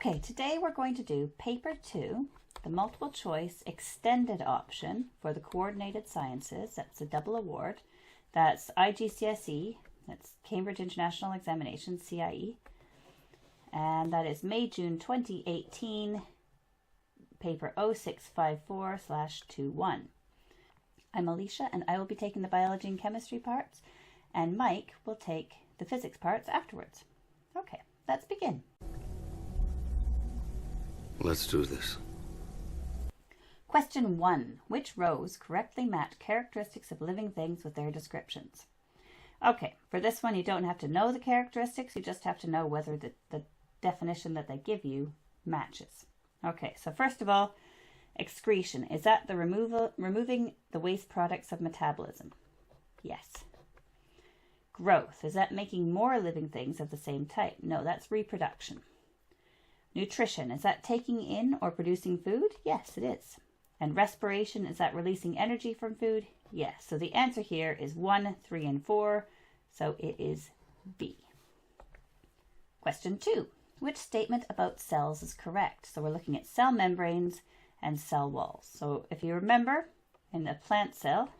Okay, today we're going to do paper 2, the multiple choice extended option for the Coordinated Sciences. That's a double award. That's IGCSE, that's Cambridge International Examination, CIE. And that is May-June 2018, paper 0654/21. I'm Alicia and I will be taking the biology and chemistry parts, and Mike will take the physics parts afterwards. Okay, let's begin. Let's do this. Question 1. Which rows correctly match characteristics of living things with their descriptions? Okay, for this one you don't have to know the characteristics, you just have to know whether the definition that they give you matches. Okay, so first of all, excretion. Is that the removing the waste products of metabolism? Yes. Growth. Is that making more living things of the same type? No, that's reproduction. Nutrition. Is that taking in or producing food? Yes, it is. And respiration. Is that releasing energy from food? Yes. So the answer here is 1, 3, and 4. So it is B. Question 2. Which statement about cells is correct? So we're looking at cell membranes and cell walls. So if you remember, in a plant cell,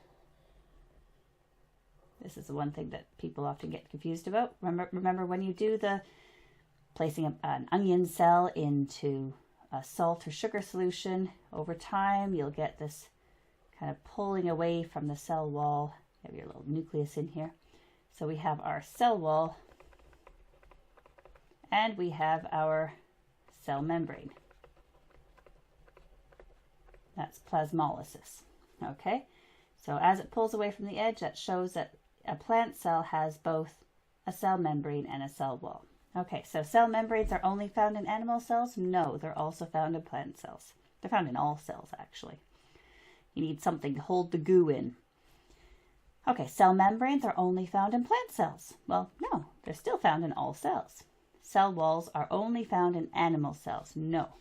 this is the one thing that people often get confused about. Remember when you do the placing an onion cell into a salt or sugar solution, over time you'll get this kind of pulling away from the cell wall. You have your little nucleus in here. So we have our cell wall and we have our cell membrane. That's plasmolysis. Okay, so as it pulls away from the edge, that shows that a plant cell has both a cell membrane and a cell wall. Okay, so cell membranes are only found in animal cells? No, they're also found in plant cells. They're found in all cells, actually. You need something to hold the goo in. Okay, cell membranes are only found in plant cells. Well, no, they're still found in all cells. Cell walls are only found in animal cells. No.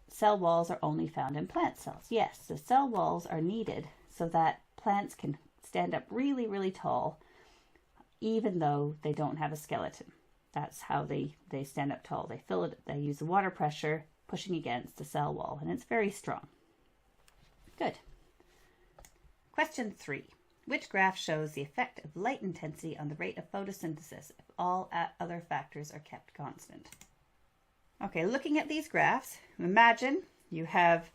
Cell walls are only found in plant cells. Yes, the cell walls are needed so that plants can stand up really, really tall, even though they don't have a skeleton. That's how they stand up tall. They fill it, they use the water pressure pushing against the cell wall, and it's very strong. Good. Question 3. Which graph shows the effect of light intensity on the rate of photosynthesis if all other factors are kept constant? Okay, looking at these graphs, imagine you have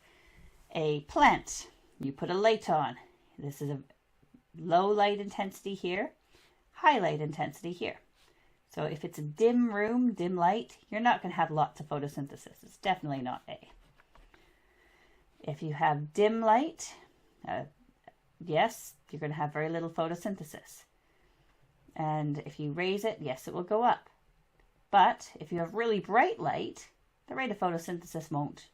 a plant. You put a light on. This is a low light intensity here, high light intensity here. So if it's a dim room, dim light, you're not going to have lots of photosynthesis. It's definitely not A. If you have dim light, yes, you're going to have very little photosynthesis. And if you raise it, yes, it will go up. But if you have really bright light, the rate of photosynthesis won't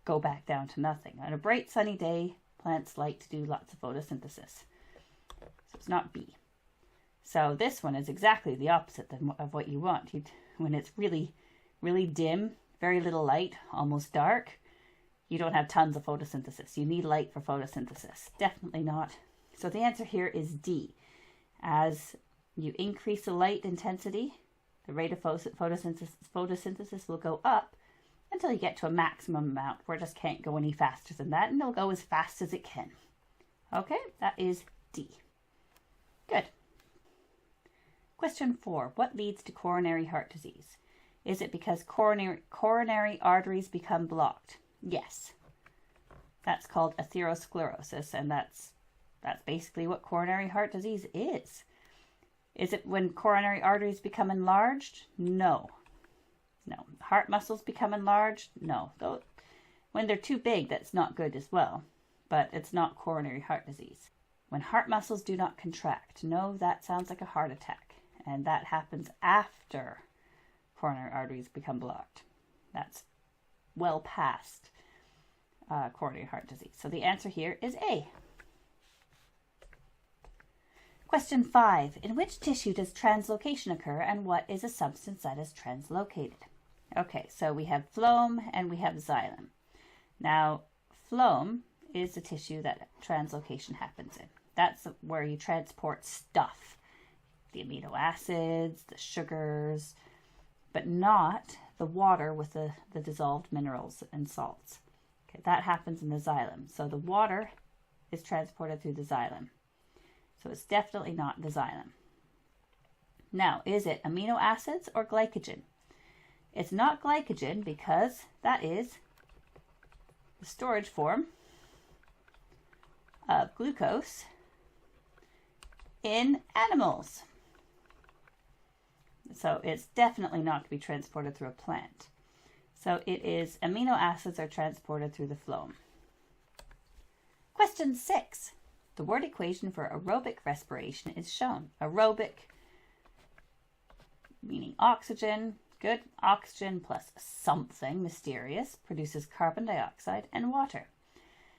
go back down to nothing. On a bright sunny day, plants like to do lots of photosynthesis. So it's not B. So this one is exactly the opposite of what you want. When it's really, really dim, very little light, almost dark, you don't have tons of photosynthesis. You need light for photosynthesis. Definitely not. So the answer here is D. As you increase the light intensity, the rate of photosynthesis will go up until you get to a maximum amount where it just can't go any faster than that, and it'll go as fast as it can. Okay, that is D. Good. Question 4. What leads to coronary heart disease? Is it because coronary arteries become blocked? Yes. That's called atherosclerosis, and that's basically what coronary heart disease is. Is it when coronary arteries become enlarged? No. No. Heart muscles become enlarged? No. When they're too big, that's not good as well. But it's not coronary heart disease. When heart muscles do not contract, no, that sounds like a heart attack. And that happens after coronary arteries become blocked. That's well past coronary heart disease. So the answer here is A. Question 5. In which tissue does translocation occur, and what is a substance that is translocated? Okay, so we have phloem and we have xylem. Now, phloem is the tissue that translocation happens in. That's where you transport stuff. The amino acids, the sugars, but not the water with the dissolved minerals and salts. Okay, that happens in the xylem. So the water is transported through the xylem. So it's definitely not the xylem. Now, is it amino acids or glycogen? It's not glycogen because that is the storage form of glucose in animals. So it's definitely not to be transported through a plant. So it is amino acids are transported through the phloem. Question 6. The word equation for aerobic respiration is shown. Aerobic, meaning oxygen. Good. Oxygen plus something mysterious produces carbon dioxide and water.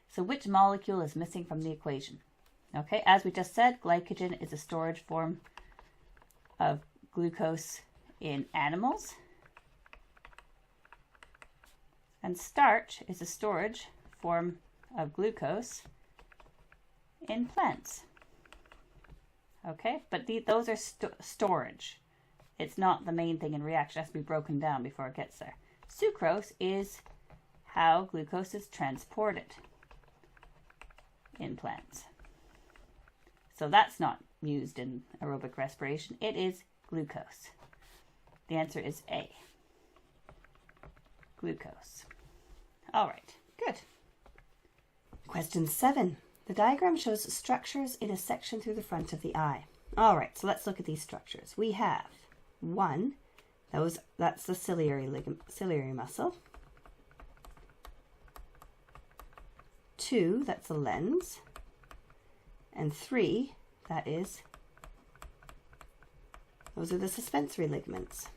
So which molecule is missing from the equation? Okay, as we just said, glycogen is a storage form of glucose in animals. And starch is a storage form of glucose in plants. Okay, but those are storage. It's not the main thing in reaction. It has to be broken down before it gets there. Sucrose is how glucose is transported in plants. So that's not used in aerobic respiration. It is glucose. The answer is A. Glucose. All right, good. Question 7. The diagram shows structures in a section through the front of the eye. All right, so let's look at these structures. We have 1, that's the ciliary muscle. 2, that's the lens. And 3, those are the suspensory ligaments.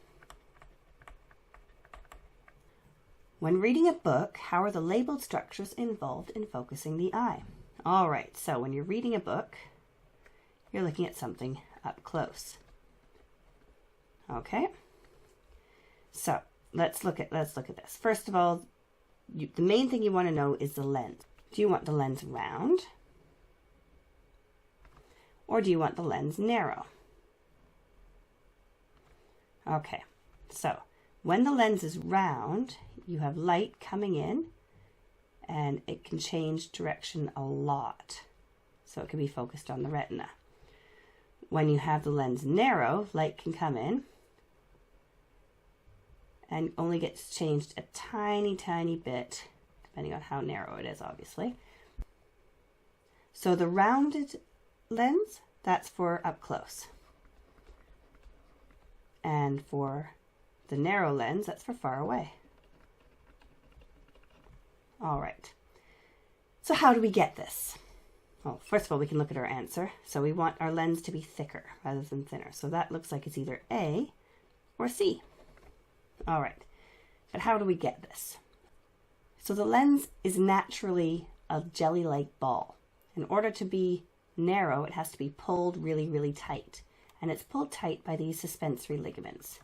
When reading a book, how are the labeled structures involved in focusing the eye? All right, so when you're reading a book, you're looking at something up close. Okay, so let's look at this. First of all, the main thing you want to know is the lens. Do you want the lens round, or do you want the lens narrow? Okay, so when the lens is round, you have light coming in, and it can change direction a lot, so it can be focused on the retina. When you have the lens narrow, light can come in and only gets changed a tiny, tiny bit, depending on how narrow it is, obviously. So the rounded lens, that's for up close. And for the narrow lens, that's for far away. All right. So how do we get this? Well, first of all, we can look at our answer. So we want our lens to be thicker rather than thinner. So that looks like it's either A or C. All right. But how do we get this? So the lens is naturally a jelly-like ball. In order to be narrow, it has to be pulled really, really tight. And it's pulled tight by these suspensory ligaments.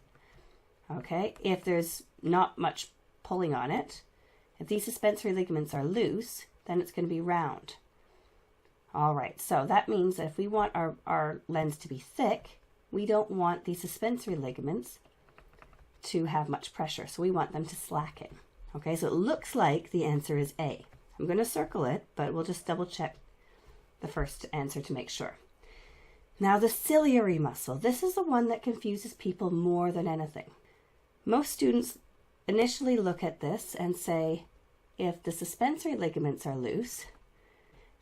Okay, if there's not much pulling on it, if these suspensory ligaments are loose, then it's going to be round. All right, so that means that if we want our lens to be thick, we don't want these suspensory ligaments to have much pressure, so we want them to slacken. Okay, so it looks like the answer is A. I'm going to circle it, but we'll just double check the first answer to make sure. Now the ciliary muscle, this is the one that confuses people more than anything. Most students initially look at this and say, if the suspensory ligaments are loose,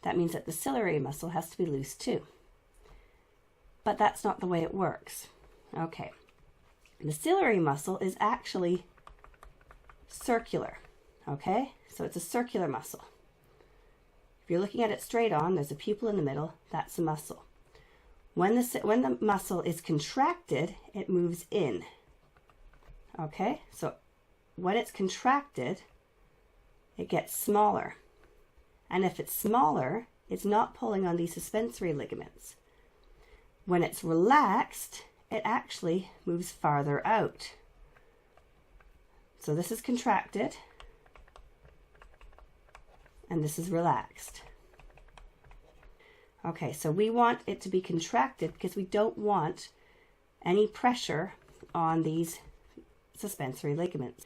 that means that the ciliary muscle has to be loose too. But that's not the way it works. Okay, the ciliary muscle is actually circular. Okay, so it's a circular muscle. If you're looking at it straight on, there's a pupil in the middle, that's the muscle. When the muscle is contracted, it moves in. Okay, so when it's contracted, it gets smaller. And if it's smaller, it's not pulling on these suspensory ligaments. When it's relaxed, it actually moves farther out. So this is contracted, and this is relaxed. Okay, so we want it to be contracted because we don't want any pressure on these suspensory ligaments.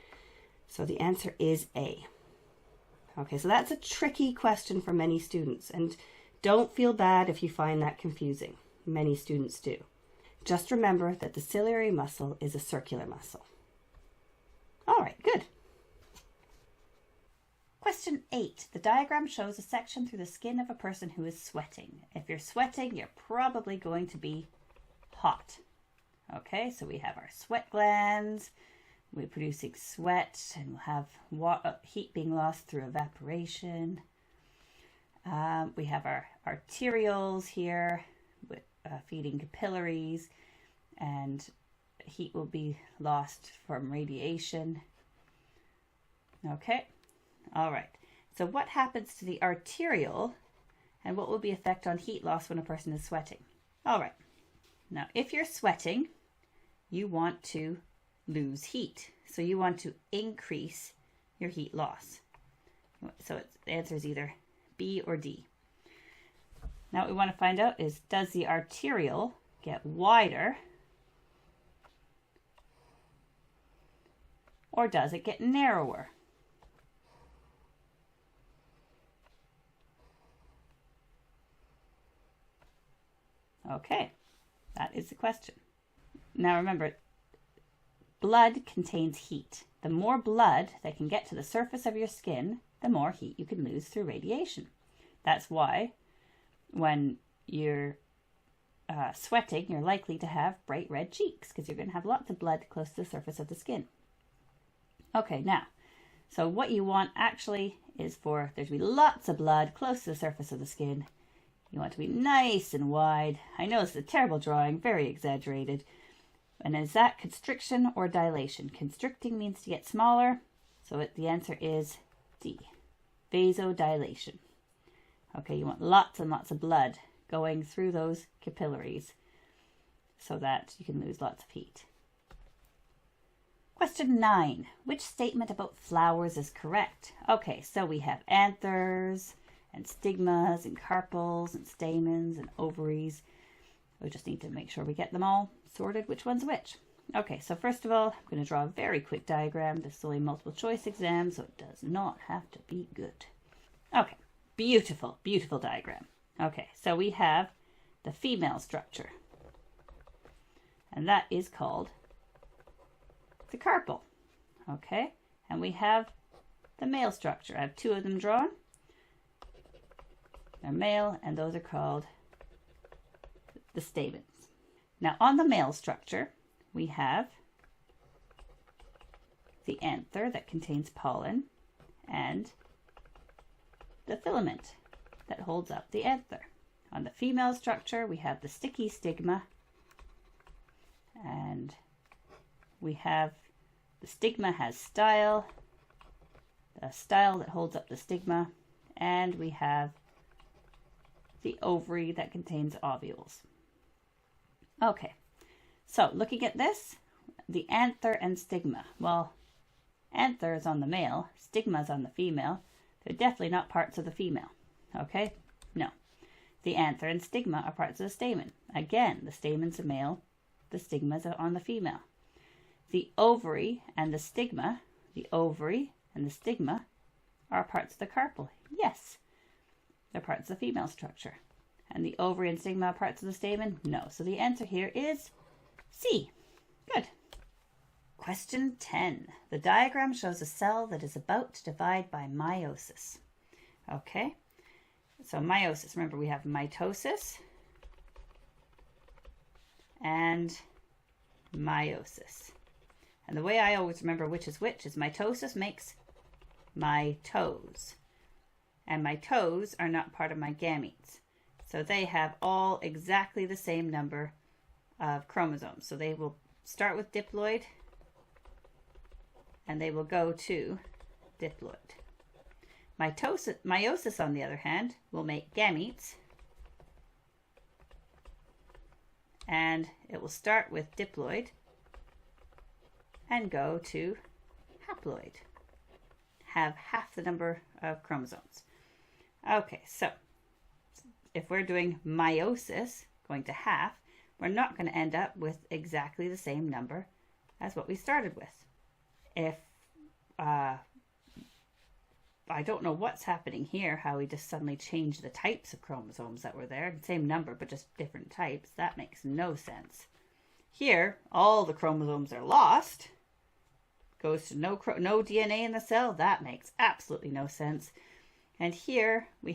So the answer is A. Okay, so that's a tricky question for many students, and don't feel bad if you find that confusing. Many students do. Just remember that the ciliary muscle is a circular muscle. All right, good. Question 8. The diagram shows a section through the skin of a person who is sweating. If you're sweating, you're probably going to be hot. Okay, so we have our sweat glands. We're producing sweat, and we'll have heat being lost through evaporation. We have our arterioles here with feeding capillaries, and heat will be lost from radiation. Okay, all right. So what happens to the arteriole, and what will be the effect on heat loss when a person is sweating? All right. Now, if you're sweating, you want to lose heat. So you want to increase your heat loss. So the answer is either B or D. Now what we want to find out is, does the arteriole get wider or does it get narrower? Okay, that is the question. Now remember, blood contains heat. The more blood that can get to the surface of your skin, the more heat you can lose through radiation. That's why when you're sweating, you're likely to have bright red cheeks, because you're going to have lots of blood close to the surface of the skin. Okay, now, so what you want actually is for there to be lots of blood close to the surface of the skin. You want to be nice and wide. I know it's a terrible drawing, very exaggerated. And is that constriction or dilation? Constricting means to get smaller, so the answer is D, vasodilation. Okay, you want lots and lots of blood going through those capillaries so that you can lose lots of heat. Question 9. Which statement about flowers is correct? Okay, so we have anthers and stigmas and carpels and stamens and ovaries. We just need to make sure we get them all sorted, which one's which. Okay, so first of all, I'm going to draw a very quick diagram. This is only multiple choice exam, so it does not have to be good. Okay, beautiful, beautiful diagram. Okay, so we have the female structure, and that is called the carpel. Okay, and we have the male structure. I have two of them drawn. They're male, and those are called the stamens. Now on the male structure, we have the anther that contains pollen and the filament that holds up the anther. On the female structure, we have the sticky stigma, and we have the stigma has style, the style that holds up the stigma, and we have the ovary that contains ovules. Okay, so looking at this, the anther and stigma. Well, anther is on the male, stigma is on the female. They're definitely not parts of the female. Okay, no. The anther and stigma are parts of the stamen. Again, the stamen's a male, the stigma's on the female. The ovary and the stigma, are parts of the carpel. Yes, they're parts of the female structure. And the ovary and stigma are parts of the stamen? No. So the answer here is C. Good. Question 10. The diagram shows a cell that is about to divide by meiosis. Okay. So meiosis, remember we have mitosis and meiosis. And the way I always remember which is mitosis makes my toes. And my toes are not part of my gametes. So they have all exactly the same number of chromosomes. So they will start with diploid and they will go to diploid. Meiosis, on the other hand, will make gametes, and it will start with diploid and go to haploid. Have half the number of chromosomes. Okay, so if we're doing meiosis, going to half, we're not going to end up with exactly the same number as what we started with. if I don't know what's happening here, how we just suddenly changed the types of chromosomes that were there. Same number, but just different types. That makes no sense. Here, all the chromosomes are lost. Goes to no DNA in the cell. That makes absolutely no sense. And here we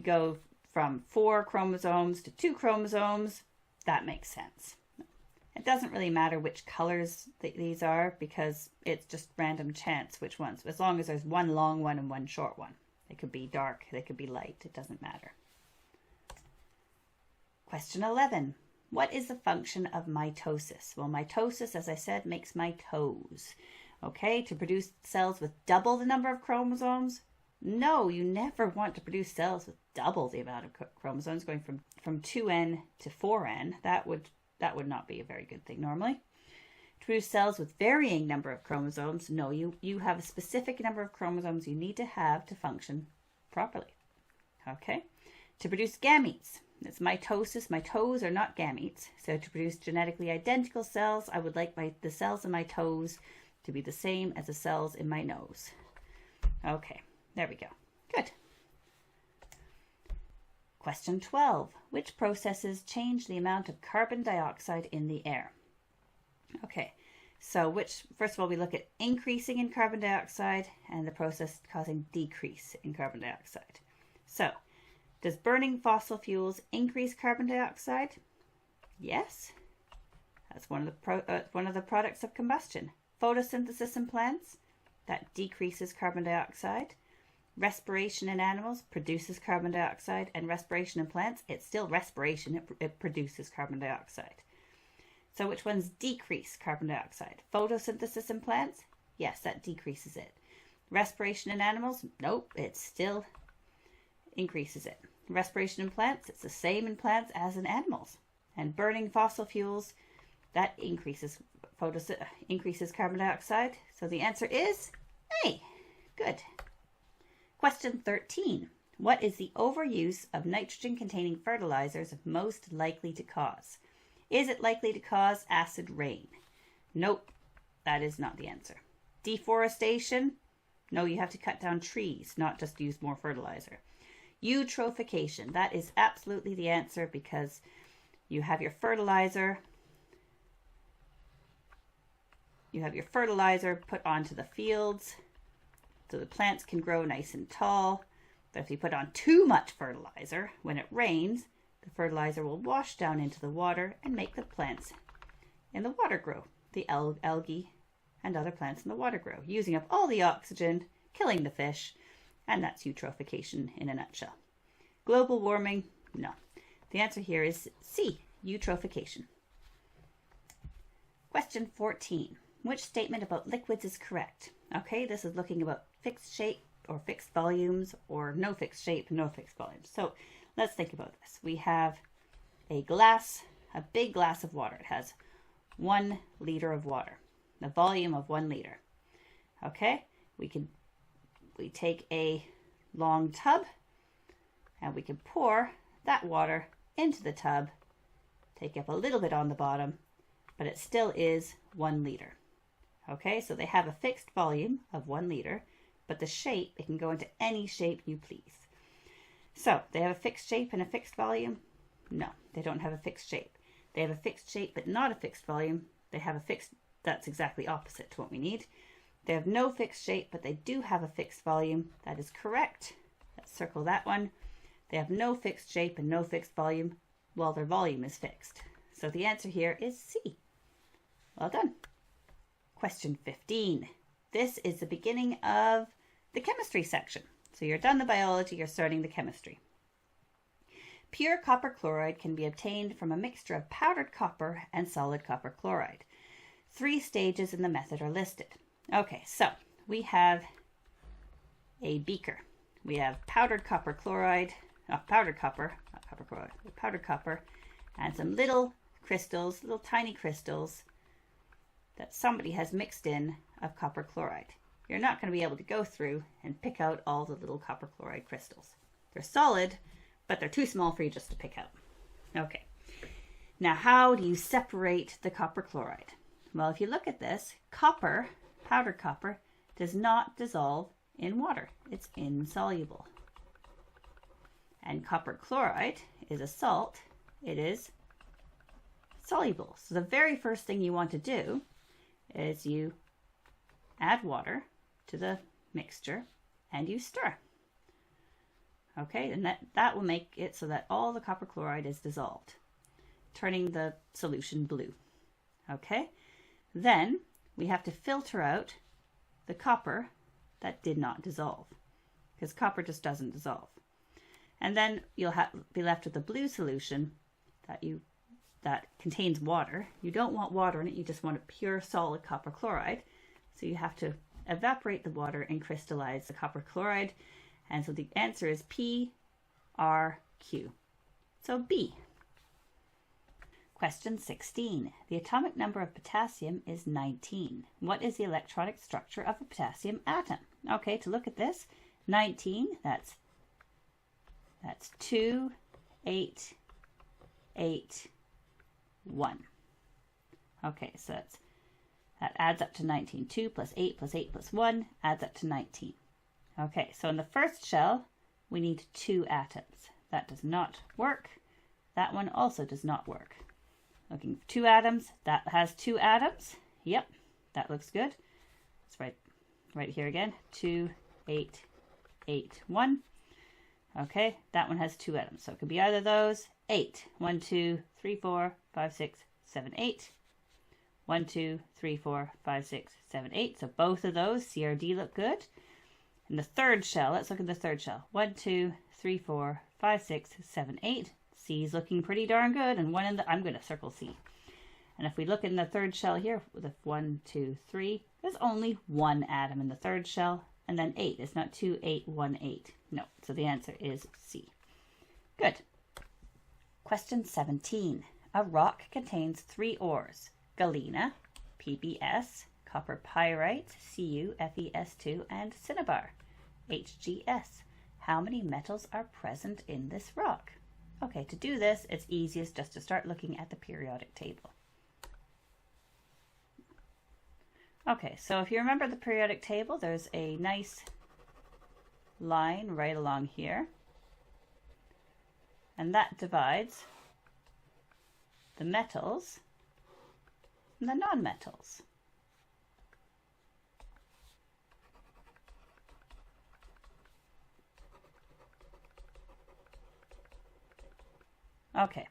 go from 4 chromosomes to 2 chromosomes. That makes sense. It doesn't really matter which colors these are because it's just random chance which ones. As long as there's one long one and one short one. They could be dark, they could be light. It doesn't matter. Question 11. What is the function of mitosis? Well, mitosis, as I said, makes mitose. Okay, to produce cells with double the number of chromosomes? No, you never want to produce cells with double the amount of chromosomes, going from 2n to 4n. That would not be a very good thing normally. To produce cells with varying number of chromosomes, no, you have a specific number of chromosomes you need to have to function properly. Okay? To produce gametes, it's mitosis. Mitose are not gametes. So to produce genetically identical cells, I would like the cells in my toes to be the same as the cells in my nose. Okay, there we go. Good. Question 12. Which processes change the amount of carbon dioxide in the air? Okay, so first of all, we look at increasing in carbon dioxide and the process causing decrease in carbon dioxide. So, does burning fossil fuels increase carbon dioxide? Yes. That's one of the products of combustion. Photosynthesis in plants, that decreases carbon dioxide. Respiration in animals produces carbon dioxide, and respiration in plants, it's still respiration, it produces carbon dioxide. So which ones decrease carbon dioxide? Photosynthesis in plants? Yes, that decreases it. Respiration in animals? Nope, it still increases it. Respiration in plants, it's the same in plants as in animals. And burning fossil fuels, that increases carbon dioxide. So the answer is A. Good. Question 13. What is the overuse of nitrogen-containing fertilizers most likely to cause? Is it likely to cause acid rain? Nope, that is not the answer. Deforestation? No, you have to cut down trees, not just use more fertilizer. Eutrophication, that is absolutely the answer because you have your fertilizer. You have your fertilizer put onto the fields so the plants can grow nice and tall. But if you put on too much fertilizer, when it rains, the fertilizer will wash down into the water and make the plants in the water grow. The algae and other plants in the water grow, using up all the oxygen, killing the fish, and that's eutrophication in a nutshell. Global warming? No. The answer here is C, eutrophication. Question 14. Which statement about liquids is correct? Okay, this is looking about fixed shape or fixed volumes or no fixed shape, no fixed volumes. So let's think about this. We have a big glass of water. It has 1 liter of water, the volume of 1 liter. Okay, we take a long tub and we can pour that water into the tub, take up a little bit on the bottom, but it still is 1 liter. Okay, so they have a fixed volume of 1 liter, but the shape, it can go into any shape you please. So, they have a fixed shape and a fixed volume? No, they don't have a fixed shape. They have a fixed shape but not a fixed volume. They have a fixed, that's exactly opposite to what we need. They have no fixed shape, but they do have a fixed volume. That is correct. Let's circle that one. They have no fixed shape and no fixed volume. Well, their volume is fixed. So the answer here is C. Well done. Question 15. This is the beginning of the chemistry section. So you're done the biology, you're starting the chemistry. Pure copper chloride can be obtained from a mixture of powdered copper and solid copper chloride. 3 stages in the method are listed. Okay, so we have a beaker. We have powdered copper chloride, powdered copper, not copper chloride, powdered copper, and some little crystals, little tiny crystals that somebody has mixed in of copper chloride. You're not going to be able to go through and pick out all the little copper chloride crystals. They're solid, but they're too small for you just to pick out. Okay, now how do you separate the copper chloride? Well, if you look at this, copper powder copper, does not dissolve in water. It's insoluble. And copper chloride is a salt. It is soluble. So the very first thing you want to do is you add water to the mixture and you stir. Okay, and that will make it so that all the copper chloride is dissolved, turning the solution blue. Okay, then we have to filter out the copper that did not dissolve, because copper just doesn't dissolve. And then you'll be left with the blue solution that contains water. You don't want water in it, you just want a pure solid copper chloride. So you have to evaporate the water and crystallize the copper chloride. And so the answer is PRQ. So B. Question 16. The atomic number of potassium is 19. What is the electronic structure of a potassium atom? Okay, to look at this, 19, that's 2, 8, 8, 1. Okay, so that adds up to 19. 2 plus 8 plus 8 plus 1 adds up to 19. Okay, so in the first shell, we need 2 atoms. That does not work. That one also does not work. Looking for 2 atoms. That has 2 atoms. Yep, that looks good. Let's right here again. 2, 8, 8, 1. Okay, that one has 2 atoms. So it could be either of those. 8. 1, 2, 3, 4, 5, 6, 7, 8. 1, 2, 3, 4, 5, 6, 7, 8. So both of those, C or D, look good. In the third shell, let's look at the third shell. 1, 2, 3, 4, 5, 6, 7, 8. C is looking pretty darn good. And I'm going to circle C. And if we look in the third shell here, with 1, 2, 3, there's only 1 atom in the third shell. And then 8. It's not 2, 8, 1, 8. No. So the answer is C. Good. Question 17. A rock contains 3 ores. Galena, PbS, copper pyrite, CuFeS2, and cinnabar, HgS. How many metals are present in this rock? Okay, to do this, it's easiest just to start looking at the periodic table. Okay, so if you remember the periodic table, there's a nice line right along here, and that divides the metals and the non-metals. Okay,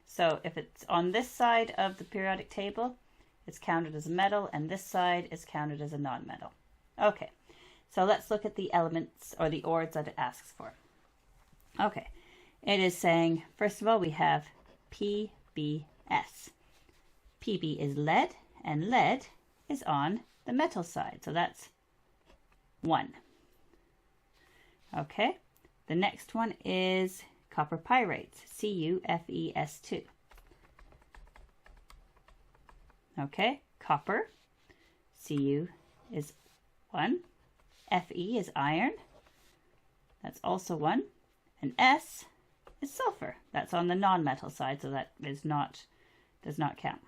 so if it's on this side of the periodic table, it's counted as a metal, and this side is counted as a non-metal. Okay, so let's look at the elements or the ores that it asks for. Okay, it is saying, first of all, we have PbS. Pb is lead, and lead is on the metal side, so that's 1. Okay, the next one is copper pyrites, CuFeS2. Okay, copper, Cu is 1, Fe is iron, that's also 1, and S is sulfur. That's on the non-metal side, so that does not count.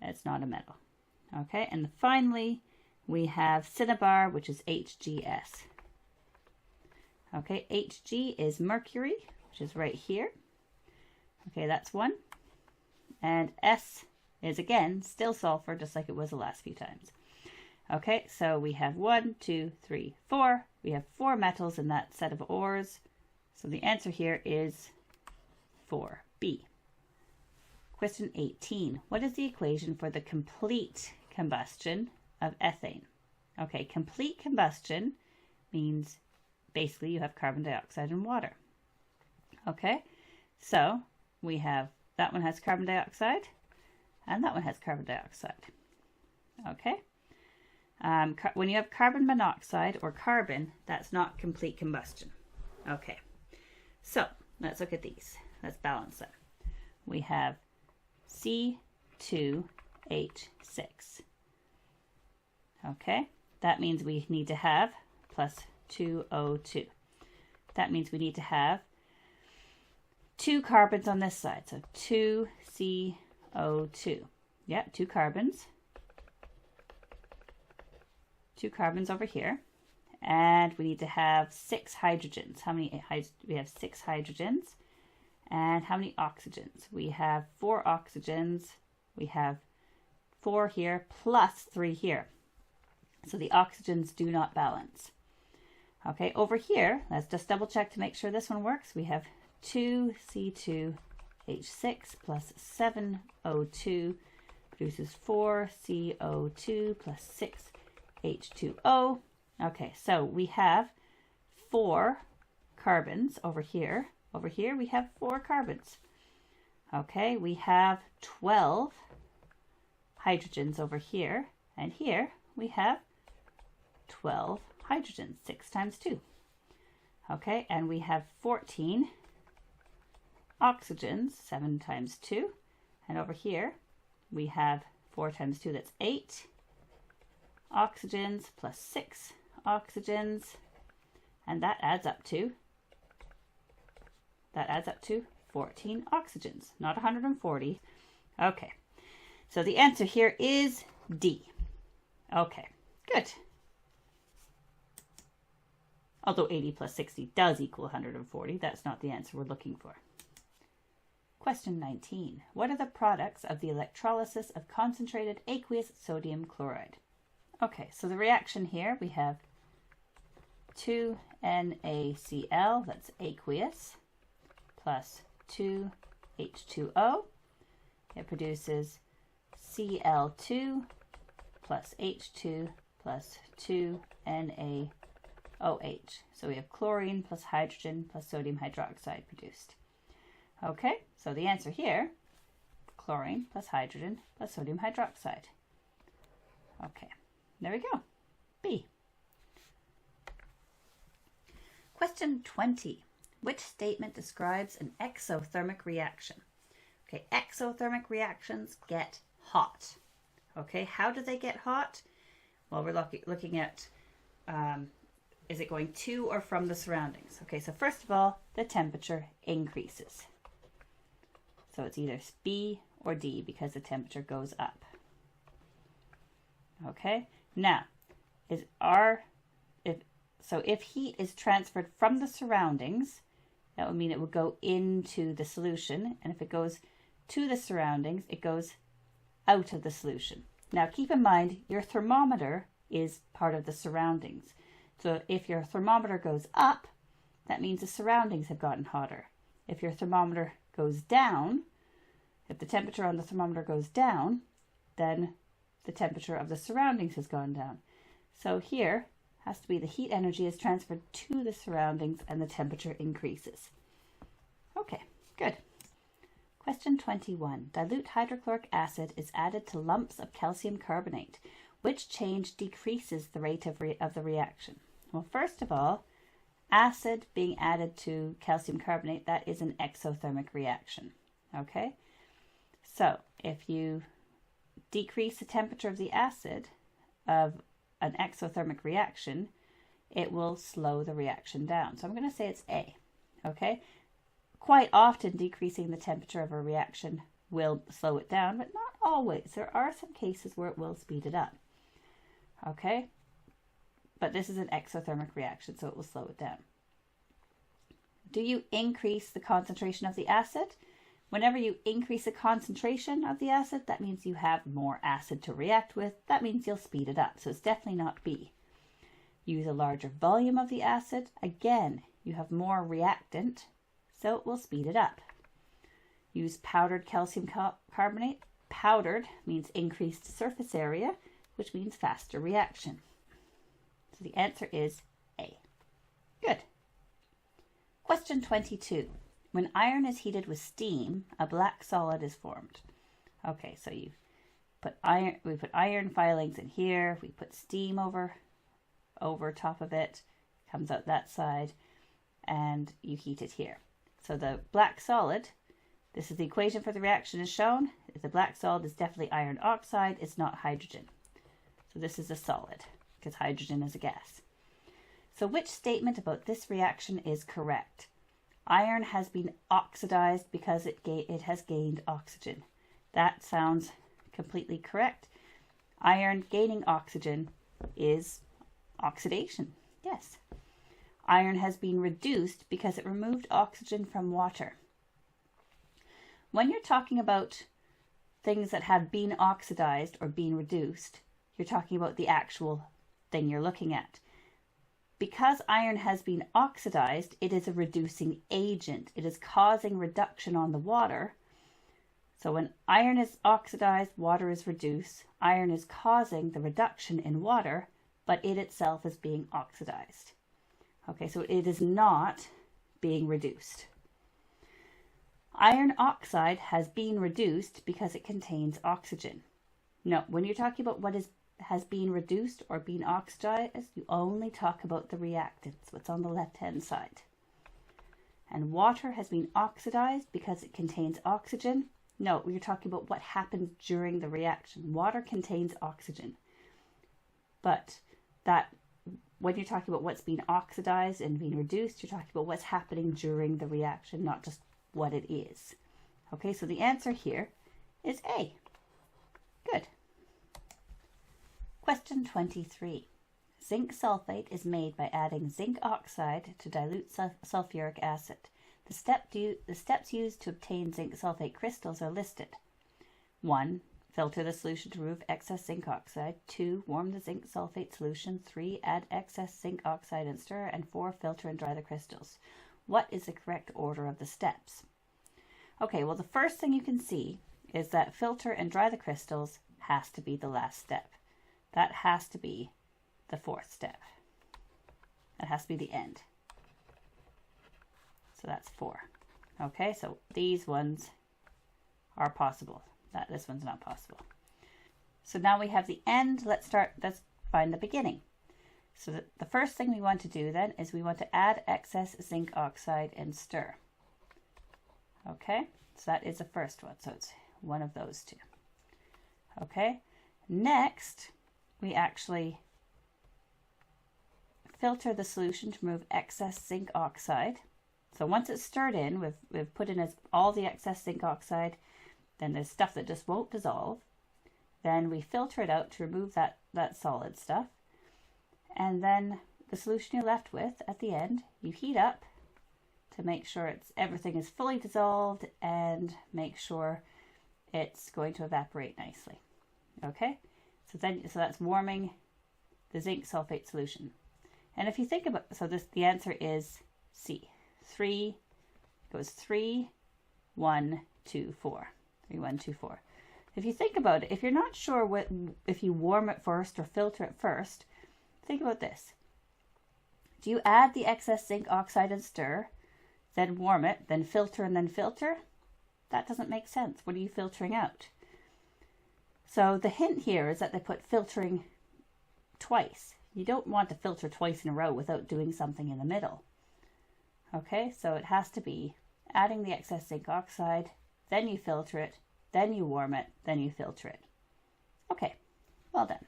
It's not a metal. Okay, and finally we have cinnabar, which is HgS. Okay, Hg is mercury, which is right here. Okay, that's 1. And S is, again, still sulfur, just like it was the last few times. Okay, so we have 1, 2, 3, 4. We have 4 metals in that set of ores. So the answer here is 4B. Question 18. What is the equation for the complete combustion of ethane? Okay, complete combustion means basically you have carbon dioxide and water. Okay, so we have, that one has carbon dioxide, and that one has carbon dioxide. Okay, when you have carbon monoxide or carbon, that's not complete combustion. Okay, so let's look at these. Let's balance them. We have C2H6. Okay, that means we need to have plus 2O2. That means we need to have 2 carbons on this side, so 2CO2. Yep, 2 carbons. 2 carbons over here. And we need to have 6 hydrogens. How many? We have 6 hydrogens. And how many oxygens? We have 4 oxygens. We have 4 here plus 3 here. So the oxygens do not balance. Okay, over here, let's just double check to make sure this one works. We have 2C2H6 plus 7O2 produces 4CO2 plus 6H2O. Okay, so we have 4 carbons over here. Over here we have 4 carbons. Okay, we have 12 hydrogens over here. And here we have 12 hydrogens, 6 times 2. Okay, and we have 14 oxygens, 7 times 2. And over here we have 4 times 2, that's 8 oxygens plus 6 oxygens, and that adds up to 14 oxygens, not 140. Okay, so the answer here is D. Okay, good. Although 80 plus 60 does equal 140, that's not the answer we're looking for. Question 19. What are the products of the electrolysis of concentrated aqueous sodium chloride? Okay, so the reaction here, we have 2NaCl, that's aqueous, plus 2H2O. It produces Cl2 plus H2 plus 2NaOH. So we have chlorine plus hydrogen plus sodium hydroxide produced. Okay, so the answer here, chlorine plus hydrogen plus sodium hydroxide. Okay, there we go. B. Question 20. Which statement describes an exothermic reaction? Okay, exothermic reactions get hot. Okay, how do they get hot? Well, we're looking at, is it going to or from the surroundings? Okay, so first of all, the temperature increases. So it's either B or D because the temperature goes up. Okay, now, if heat is transferred from the surroundings, that would mean it would go into the solution, and if it goes to the surroundings, it goes out of the solution. Now keep in mind, your thermometer is part of the surroundings. So if your thermometer goes up, that means the surroundings have gotten hotter. If your thermometer goes down, if the temperature on the thermometer goes down, then the temperature of the surroundings has gone down. So here has to be the heat energy is transferred to the surroundings and the temperature increases. Okay, good. Question 21. Dilute hydrochloric acid is added to lumps of calcium carbonate. Which change decreases the rate of the reaction? Well, first of all, acid being added to calcium carbonate, that is an exothermic reaction. Okay, so if you decrease the temperature of the acid of an exothermic reaction, it will slow the reaction down. So I'm going to say it's A. Okay, quite often decreasing the temperature of a reaction will slow it down, but not always. There are some cases where it will speed it up. Okay, but this is an exothermic reaction, so it will slow it down. Do you increase the concentration of the acid? Whenever you increase the concentration of the acid, that means you have more acid to react with. That means you'll speed it up. So it's definitely not B. Use a larger volume of the acid. Again, you have more reactant, so it will speed it up. Use powdered calcium carbonate. Powdered means increased surface area, which means faster reaction. So the answer is A. Good. Question 22. When iron is heated with steam, a black solid is formed. Okay, so we put iron filings in here, we put steam over top of it, comes out that side, and you heat it here. So the black solid, this is the equation for the reaction is shown. The black solid is definitely iron oxide, it's not hydrogen. So this is a solid, because hydrogen is a gas. So which statement about this reaction is correct? Iron has been oxidized because it has gained oxygen. That sounds completely correct. Iron gaining oxygen is Oxidation, yes. Iron has been reduced because it removed oxygen from water. When you're talking about things that have been oxidized or been reduced, you're talking about the actual thing you're looking at. Because iron has been oxidized, it is a reducing agent. It is causing reduction on the water. So when iron is oxidized, water is reduced. Iron is causing the reduction in water, but it itself is being oxidized. Okay, so it is not being reduced. Iron oxide has been reduced because it contains oxygen. No, when you're talking about what has been reduced or been oxidized, you only talk about the reactants, what's on the left-hand side. And water has been oxidized because it contains oxygen. No, you're talking about what happens during the reaction. Water contains oxygen. But that when you're talking about what's being oxidized and being reduced, you're talking about what's happening during the reaction, not just what it is. Okay, so the answer here is A. Good. Question 23. Zinc sulfate is made by adding zinc oxide to dilute sulfuric acid. The steps used to obtain zinc sulfate crystals are listed. 1. Filter the solution to remove excess zinc oxide. 2. Warm the zinc sulfate solution. 3. Add excess zinc oxide and stir. And 4. Filter and dry the crystals. What is the correct order of the steps? Okay, well the first thing you can see is that filter and dry the crystals has to be the last step. That has to be the fourth step. That has to be the end. So that's 4. Okay, so these ones are possible. This one's not possible. So now we have the end. Let's find the beginning. So the first thing we want to do then is we want to add excess zinc oxide and stir. Okay, so that is the first one. So it's one of those two. Okay, next we actually filter the solution to remove excess zinc oxide. So once it's stirred in, we've put in all the excess zinc oxide, then there's stuff that just won't dissolve. Then we filter it out to remove that solid stuff. And then the solution you're left with at the end, you heat up to make sure everything is fully dissolved and make sure it's going to evaporate nicely. Okay, so that's warming the zinc sulfate solution. And if you think about, the answer is C. 3 goes 3, 1, 2, 4. 3, 1, 2, 4. If you think about it, if you're not sure if you warm it first or filter it first, think about this. Do you add the excess zinc oxide and stir, then warm it, then filter and then filter? That doesn't make sense. What are you filtering out? So the hint here is that they put filtering twice. You don't want to filter twice in a row without doing something in the middle. Okay, so it has to be adding the excess zinc oxide, then you filter it, then you warm it, then you filter it. Okay, well done.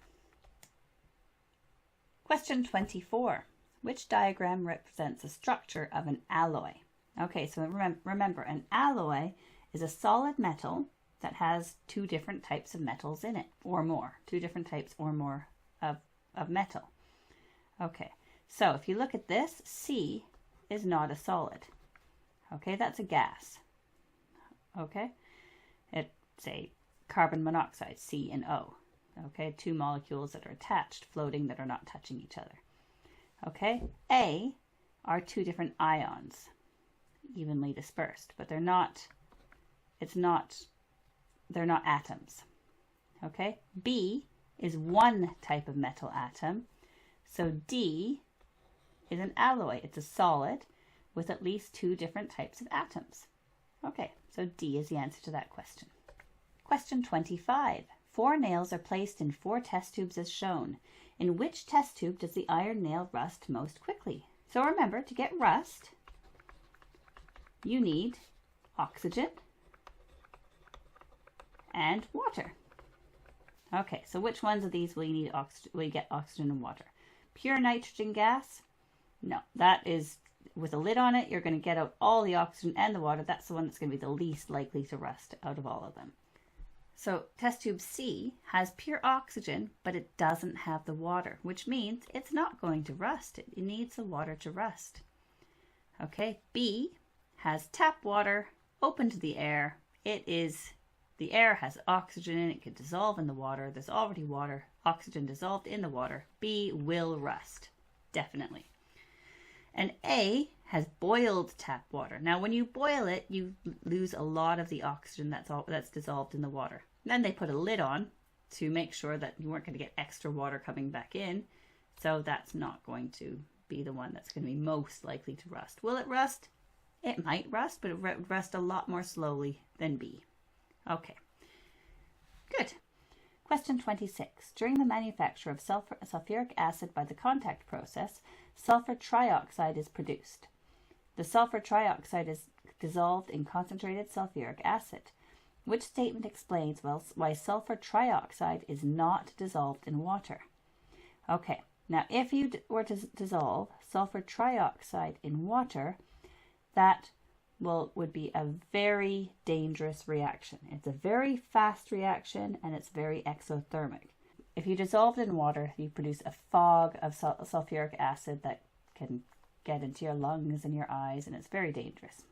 Question 24. Which diagram represents the structure of an alloy? Okay, so remember, an alloy is a solid metal that has two different types of metals in it, or more. Two different types or more of metal. Okay, so if you look at this, C is not a solid. Okay, that's a gas. Okay, it's a carbon monoxide, C and O. Okay, two molecules that are attached, floating, that are not touching each other. Okay, A are two different ions, evenly dispersed, but they're not atoms. Okay, B is one type of metal atom, so D is an alloy. It's a solid with at least two different types of atoms. Okay, so D is the answer to that question. Question 25. 4 nails are placed in 4 test tubes as shown. In which test tube does the iron nail rust most quickly? So remember, to get rust, you need oxygen and water. Okay, so which ones of these will you get oxygen and water? Pure nitrogen gas? No, that is, with a lid on it, you're going to get out all the oxygen and the water. That's the one that's going to be the least likely to rust out of all of them. So test tube C has pure oxygen, but it doesn't have the water, which means it's not going to rust. It needs the water to rust. Okay, B has tap water, open to the air. The air has oxygen in it, could dissolve in the water. There's already water, oxygen dissolved in the water. B will rust, definitely. And A has boiled tap water. Now, when you boil it, you lose a lot of the oxygen that's dissolved in the water. Then they put a lid on to make sure that you weren't going to get extra water coming back in. So that's not going to be the one that's going to be most likely to rust. Will it rust? It might rust, but it will rust a lot more slowly than B. Okay, good. Question 26. During the manufacture of sulfuric acid by the contact process, sulfur trioxide is produced. The sulfur trioxide is dissolved in concentrated sulfuric acid. Which statement explains why sulfur trioxide is not dissolved in water? Okay, now if you were to dissolve sulfur trioxide in water, that would be a very dangerous reaction. It's a very fast reaction and it's very exothermic. If you dissolve it in water, you produce a fog of sulfuric acid that can get into your lungs and your eyes, and it's very dangerous.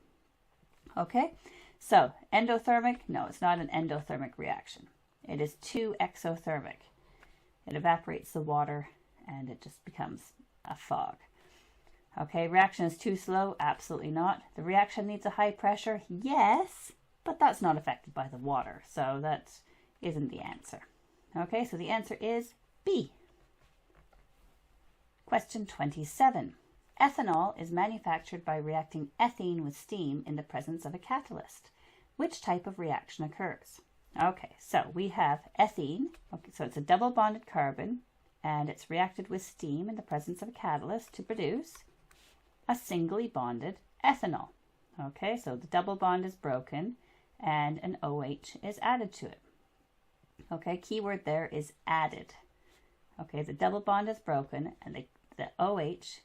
Okay, so endothermic, no, it's not an endothermic reaction. It is too exothermic. It evaporates the water and it just becomes a fog. Okay, reaction is too slow? Absolutely not. The reaction needs a high pressure? Yes, but that's not affected by the water, so that isn't the answer. Okay, so the answer is B. Question 27. Ethanol is manufactured by reacting ethene with steam in the presence of a catalyst. Which type of reaction occurs? Okay, so we have ethene. Okay, so it's a double bonded carbon, and it's reacted with steam in the presence of a catalyst to produce a singly bonded ethanol. Okay, so the double bond is broken and an OH is added to it. Okay, keyword there is added. Okay, the double bond is broken and the OH,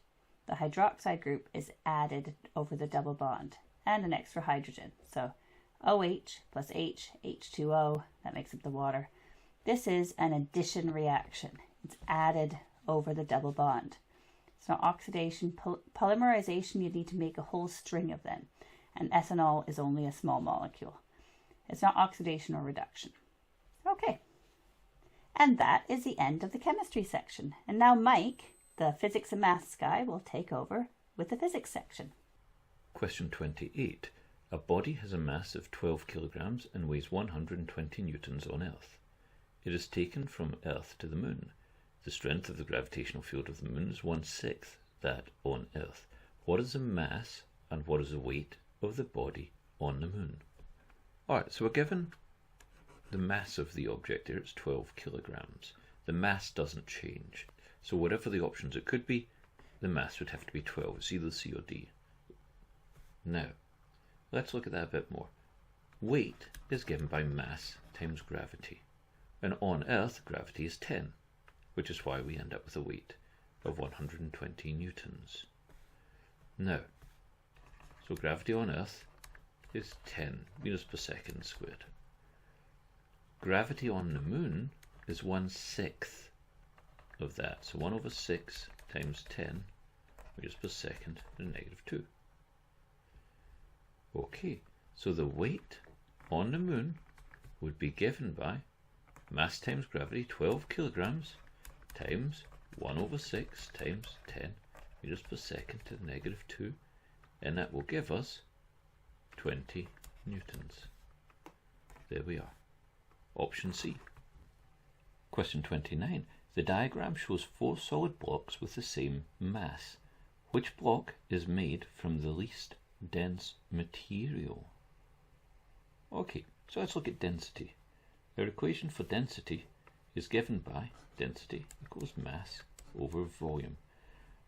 the hydroxide group, is added over the double bond and an extra hydrogen. So OH plus H, H2O, that makes up the water. This is an addition reaction. It's added over the double bond. It's not oxidation. Polymerization, you need to make a whole string of them. And ethanol is only a small molecule. It's not oxidation or reduction. Okay. And that is the end of the chemistry section. And now Mike, the physics and maths guy, will take over with the physics section. Question 28. A body has a mass of 12 kilograms and weighs 120 newtons on Earth. It is taken from Earth to the Moon. The strength of the gravitational field of the Moon is 1/6 that on Earth. What is the mass and what is the weight of the body on the Moon? Alright, so we're given the mass of the object here. It's 12 kilograms. The mass doesn't change. So whatever the options it could be, the mass would have to be 12. It's either C or D. Now, let's look at that a bit more. Weight is given by mass times gravity. And on Earth, gravity is 10. Which is why we end up with a weight of 120 newtons. Now, so gravity on Earth is 10 meters per second squared. Gravity on the Moon is 1/6 of that. So 1/6 times 10 meters per second to the -2. Okay, so the weight on the Moon would be given by mass times gravity, 12 kilograms, times 1/6 times 10 meters per second to the -2, and that will give us 20 newtons. There we are. Option C. Question 29. The diagram shows 4 solid blocks with the same mass. Which block is made from the least dense material? Okay, so let's look at density. Our equation for density is given by density equals mass over volume.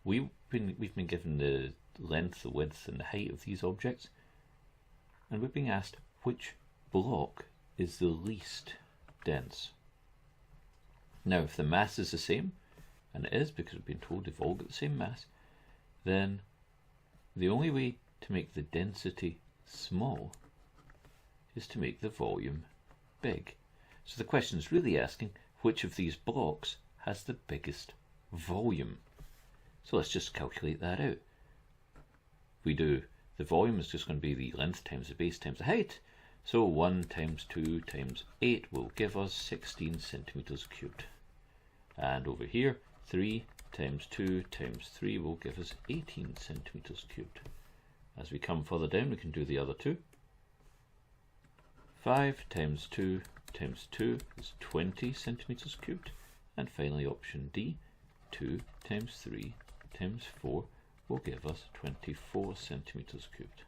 We've been given the length, the width and the height of these objects, and we're being asked which block is the least dense. Now if the mass is the same, and it is because we've been told they've all got the same mass, then the only way to make the density small is to make the volume big. So the question is really asking which of these blocks has the biggest volume. So let's just calculate that out. We do, the volume is just going to be the length times the base times the height. So 1 times 2 times 8 will give us 16 centimeters cubed. And over here, 3 times 2 times 3 will give us 18 centimeters cubed. As we come further down, we can do the other two. 5 times 2 times 2 is 20 centimeters cubed. And finally, option D, 2 times 3 times 4 will give us 24 centimeters cubed.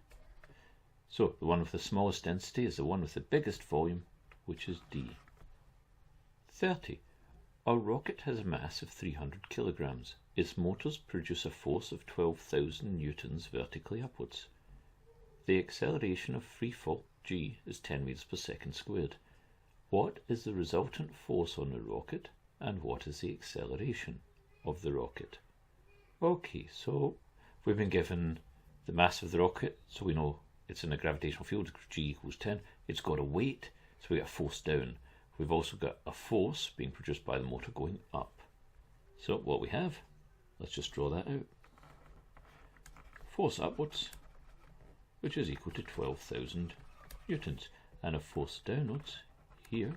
So the one with the smallest density is the one with the biggest volume, which is D. 30. A rocket has a mass of 300 kilograms. Its motors produce a force of 12,000 newtons vertically upwards. The acceleration of free fall, g, is 10 meters per second squared. What is the resultant force on the rocket, and what is the acceleration of the rocket? Okay, so we've been given the mass of the rocket, so we know it's in a gravitational field, g equals 10. It's got a weight, so we get a force down. We've also got a force being produced by the motor going up. So what we have, let's just draw that out. Force upwards, which is equal to 12,000 newtons, and a force downwards here,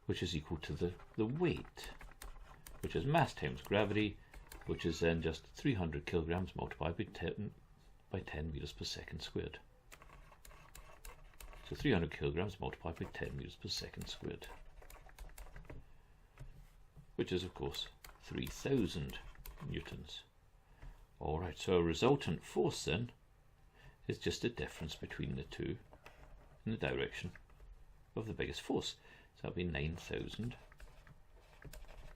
which is equal to the weight, which is mass times gravity, which is then just 300 kilograms multiplied by 10 meters per second squared. So 300 kilograms multiplied by 10 meters per second squared, which is of course 3,000 newtons. Alright, so a resultant force then is just the difference between the two in the direction of the biggest force. So that'll be 9,000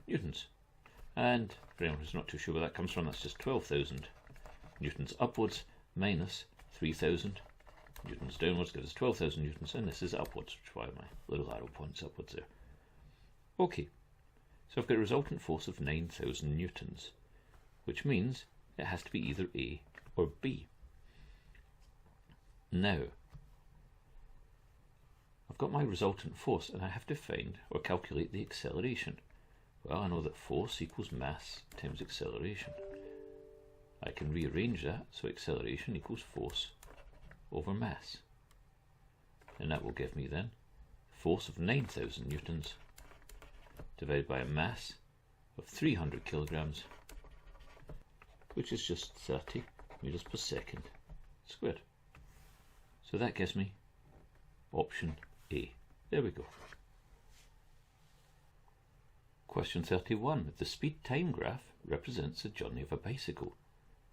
newtons. And for anyone who's not too sure where that comes from, that's just 12,000 newtons upwards minus 3,000 newtons downwards gives us 12,000 newtons, and this is upwards, which is why my little arrow points upwards there. Okay, so I've got a resultant force of 9,000 newtons, which means it has to be either A or B. Now, I've got my resultant force, and I have to find or calculate the acceleration. Well, I know that force equals mass times acceleration. I can rearrange that, so acceleration equals force over mass. And that will give me then force of 9,000 newtons divided by a mass of 300 kilograms, which is just 30 meters per second squared. So that gives me option A. There we go. Question 31. The speed time graph represents the journey of a bicycle.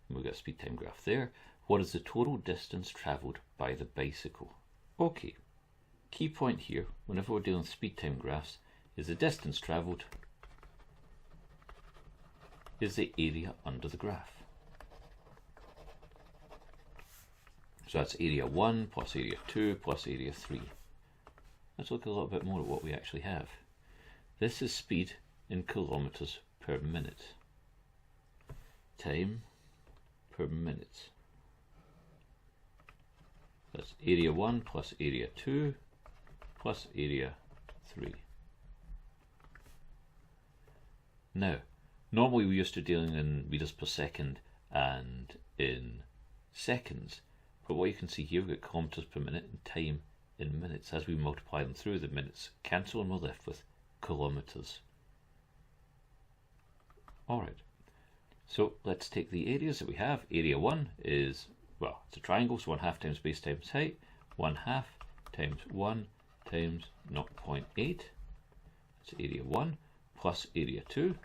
And we've got a speed time graph there. What is the total distance travelled by the bicycle? Okay, key point here, whenever we're dealing with speed time graphs, is the distance travelled is the area under the graph. So that's area 1 plus area 2 plus area 3. Let's look a little bit more at what we actually have. This is speed in kilometers per minute. Time per minute. That's area 1 plus area 2 plus area 3. Now, normally we're used to dealing in meters per second and in seconds, but what you can see here, we've got kilometers per minute and time in minutes. As we multiply them through, the minutes cancel and we're left with kilometers. Alright, so let's take the areas that we have. Area 1 is, well, it's a triangle, so 1/2 times base times height. 1/2 times 1 times 0.8. That's area 1 plus area 2,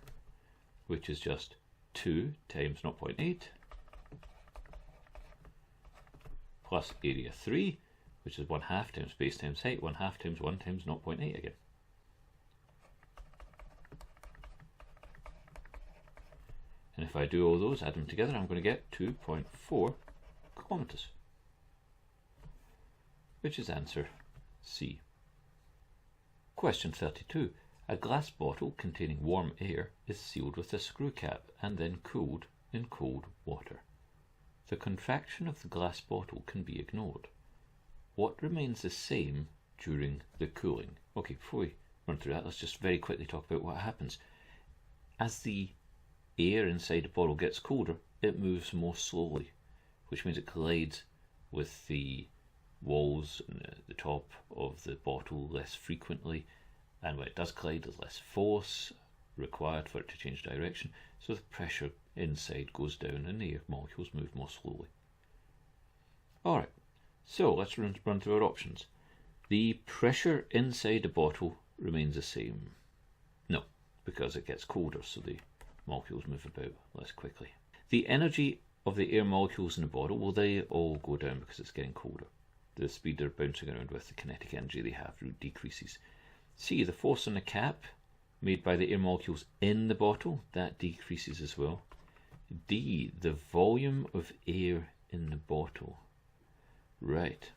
which is just 2 times 0.8 plus area 3, which is 1/2 times base times height. 1/2 times 1 times 0.8 again. And if I do all those, add them together, I'm going to get 2.4 kilometers, which is answer C. Question 32. A glass bottle containing warm air is sealed with a screw cap and then cooled in cold water. The contraction of the glass bottle can be ignored. What remains the same during the cooling? Okay, before we run through that. Let's just very quickly talk about what happens. As the air inside the bottle gets colder, it moves more slowly, which means it collides with the walls and the top of the bottle less frequently, and when it does collide, there's less force required for it to change direction, so the pressure inside goes down and the air molecules move more slowly. Alright, so let's run through our options. The pressure inside the bottle remains the same. No, because it gets colder, so the molecules move about less quickly. The energy of the air molecules in the bottle, well, they all go down because it's getting colder. The speed they're bouncing around with, the kinetic energy they have, decreases. C, the force on the cap made by the air molecules in the bottle, that decreases as well. D, the volume of air in the bottle. Right,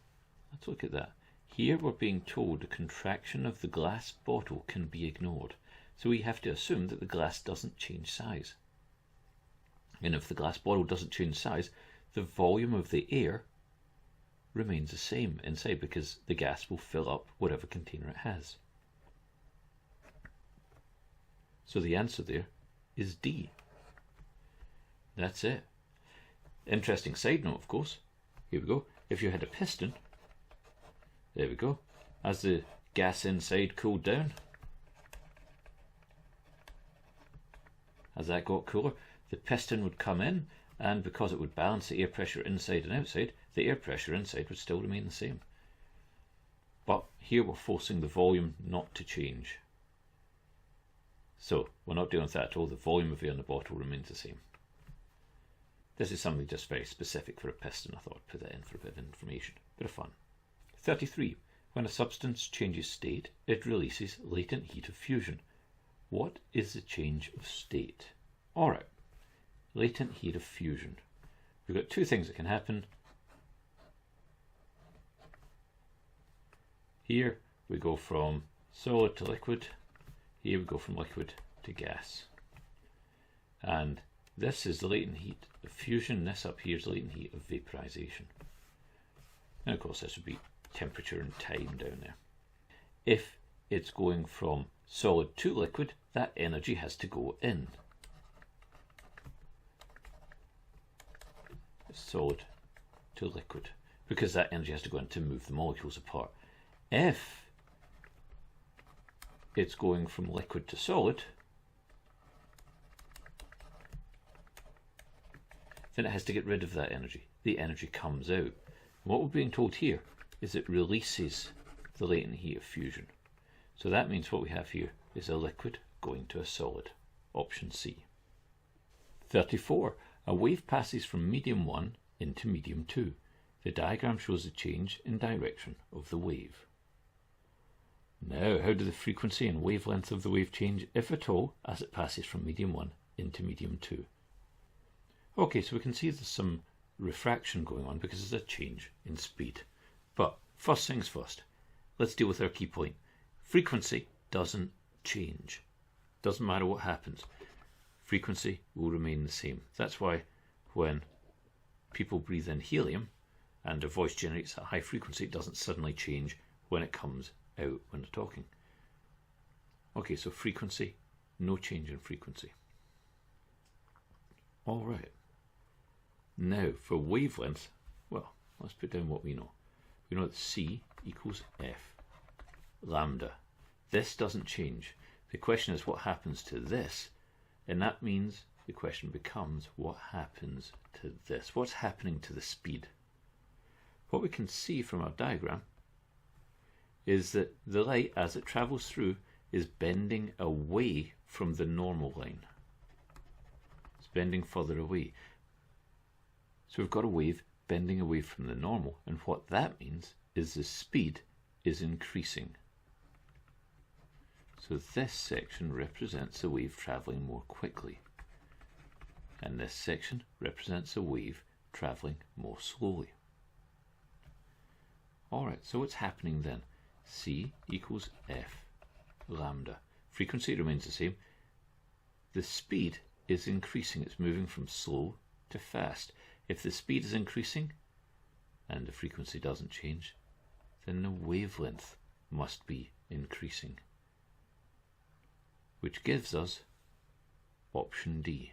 let's look at that. Here we're being told the contraction of the glass bottle can be ignored. So we have to assume that the glass doesn't change size. And if the glass bottle doesn't change size, the volume of the air remains the same inside because the gas will fill up whatever container it has. So the answer there is D. That's it. Interesting side note, of course. Here we go. If you had a piston, there we go. As the gas inside cooled down, as that got cooler, the piston would come in, and because it would balance the air pressure inside and outside, the air pressure inside would still remain the same. But here we're forcing the volume not to change. So we're not dealing with that at all. The volume of air in the bottle remains the same. This is something just very specific for a piston. I thought I'd put that in for a bit of information. Bit of fun. 33. When a substance changes state, it releases latent heat of fusion. What is the change of state? Alright, latent heat of fusion. We've got two things that can happen. Here we go from solid to liquid. Here we go from liquid to gas. And this is the latent heat of fusion. This up here is latent heat of vaporization. And of course this would be temperature and time down there. If it's going from solid to liquid, that energy has to go in. Solid to liquid, because that energy has to go in to move the molecules apart. If it's going from liquid to solid, then it has to get rid of that energy. The energy comes out. What we're being told here is it releases the latent heat of fusion. So that means what we have here is a liquid going to a solid. Option C. 34. A wave passes from medium 1 into medium 2. The diagram shows the change in direction of the wave. Now, how do the frequency and wavelength of the wave change, if at all, as it passes from medium 1 into medium 2? Okay, so we can see there's some refraction going on because there's a change in speed. But first things first, let's deal with our key point. Frequency doesn't change. Doesn't matter what happens. Frequency will remain the same. That's why when people breathe in helium and their voice generates at high frequency, it doesn't suddenly change when it comes out when they're talking. Okay, so frequency, no change in frequency. All right. Now for wavelength, well, let's put down what we know. We know that C equals F lambda. This doesn't change. The question is what happens to this, and that means the question becomes what happens to this. What's happening to the speed? What we can see from our diagram is that the light, as it travels through, is bending away from the normal line. It's bending further away. So we've got a wave bending away from the normal, and what that means is the speed is increasing. So this section represents a wave travelling more quickly, and this section represents a wave travelling more slowly. Alright, so what's happening then? C equals F lambda. Frequency remains the same. The speed is increasing. It's moving from slow to fast. If the speed is increasing and the frequency doesn't change, then the wavelength must be increasing. which gives us option D.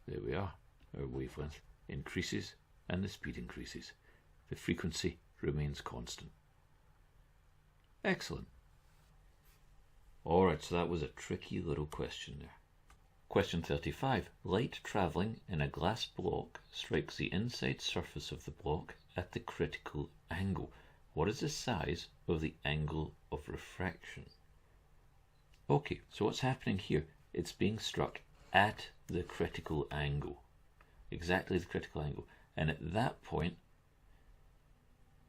There we are. Our wavelength increases and the speed increases. The frequency remains constant. Excellent. Alright, so that was a tricky little question there. Question 35. Light travelling in a glass block strikes the inside surface of the block at the critical angle. What is the size of the angle of refraction? Okay, so what's happening here? It's being struck at the critical angle. Exactly the critical angle. And at that point,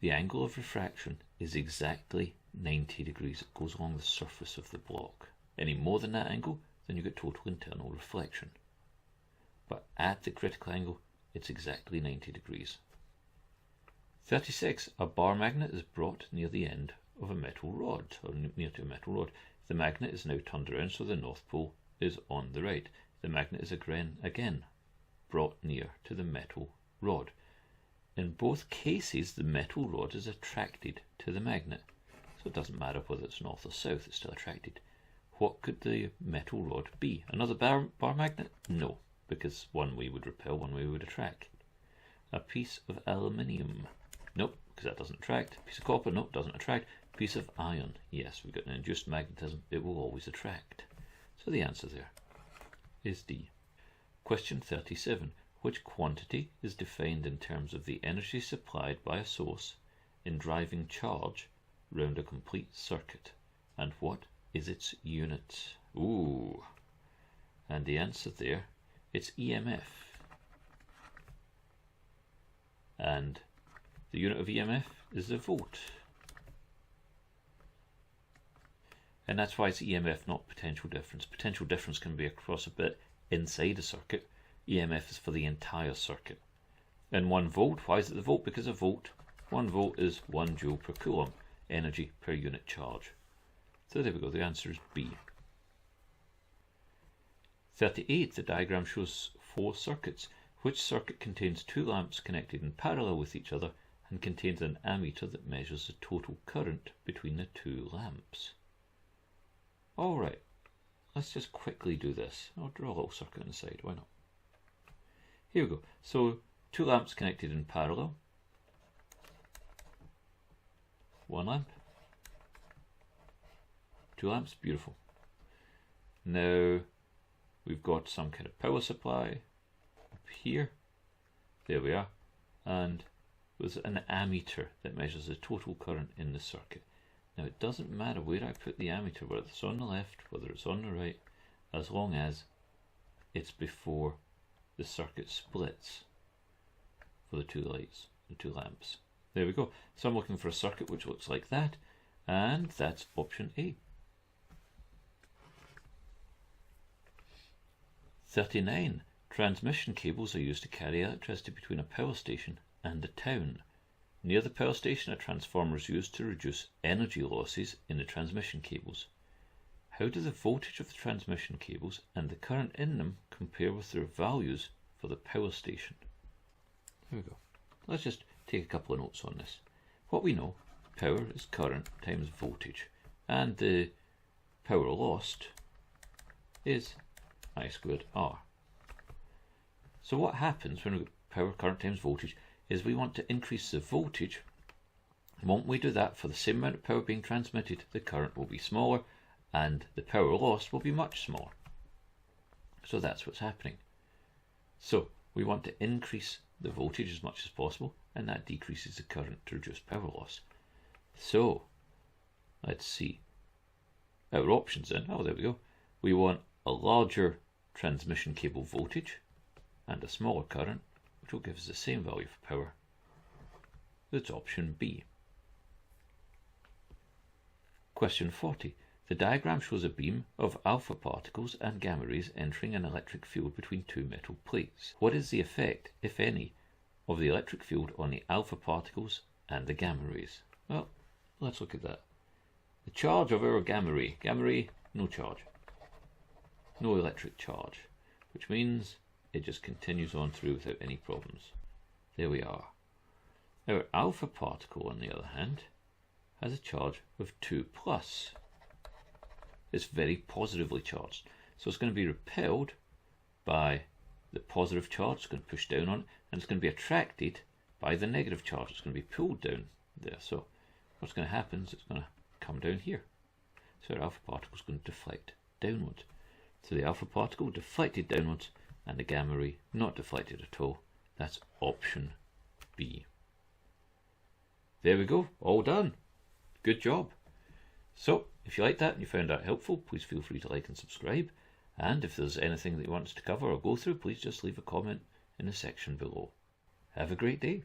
the angle of refraction is exactly 90 degrees. It goes along the surface of the block. Any more than that angle, then you get total internal reflection. But at the critical angle, it's exactly 90 degrees. 36. A bar magnet is brought near the end of a metal rod, or near to a metal rod. The magnet is now turned around so the North Pole is on the right. The magnet is again brought near to the metal rod. In both cases, the metal rod is attracted to the magnet. So it doesn't matter whether it's north or south, it's still attracted. What could the metal rod be? Another bar magnet? No, because one way would repel, one way would attract. A piece of aluminium? Nope, because that doesn't attract. A piece of copper? Nope, doesn't attract. A piece of iron? Yes, we've got an induced magnetism, it will always attract. So the answer there is D. Question 37. Which quantity is defined in terms of the energy supplied by a source in driving charge round a complete circuit? And what is its unit? Ooh. And the answer there, it's EMF. And the unit of EMF is the volt. And that's why it's EMF, not potential difference. Potential difference can be across a bit inside a circuit. EMF is for the entire circuit. And 1 volt, why is it the volt? Because a volt, 1 volt is 1 joule per coulomb, energy per unit charge. So there we go, the answer is B. 38, the diagram shows 4 circuits. Which circuit contains 2 lamps connected in parallel with each other and contains an ammeter that measures the total current between the 2 lamps? Alright, let's just quickly do this. I'll draw a little circuit on the side, why not? Here we go. So 2 lamps connected in parallel. 1 lamp. 2 lamps, beautiful. Now we've got some kind of power supply up here. There we are. And there's an ammeter that measures the total current in the circuit. Now it doesn't matter where I put the ammeter, whether it's on the left, whether it's on the right, as long as it's before the circuit splits for the 2 lights, the 2 lamps. There we go. So I'm looking for a circuit which looks like that, and that's option A. 39. Transmission cables are used to carry electricity between a power station and a town. Near the power station, a transformer is used to reduce energy losses in the transmission cables. How do the voltage of the transmission cables and the current in them compare with their values for the power station? Here we go. Let's just take a couple of notes on this. What we know, power is current times voltage, and the power lost is I squared R. So what happens when we get power, current times voltage is we want to increase the voltage. Won't we do that for the same amount of power being transmitted, the current will be smaller and the power lost will be much smaller. So that's what's happening. So we want to increase the voltage as much as possible, and that decreases the current to reduce power loss. So let's see our options then. Oh, there we go. We want a larger transmission cable voltage and a smaller current, which will give us the same value for power. That's option B. Question 40. The diagram shows a beam of alpha particles and gamma rays entering an electric field between 2 metal plates. What is the effect, if any, of the electric field on the alpha particles and the gamma rays? Well, let's look at that. The charge of our gamma ray, no charge. No electric charge, which means it just continues on through without any problems. There we are. Our alpha particle, on the other hand, has a charge of 2+. it's very positively charged. So it's going to be repelled by the positive charge. It's going to push down on it, and it's going to be attracted by the negative charge. It's going to be pulled down there. So what's going to happen is it's going to come down here. So our alpha particle is going to deflect downwards. So the alpha particle deflected downwards, and the gamma ray not deflected at all. That's option B. There we go, all done. Good job. So, if you liked that and you found that helpful, please feel free to like and subscribe. And if there's anything that you want us to cover or go through, please just leave a comment in the section below. Have a great day.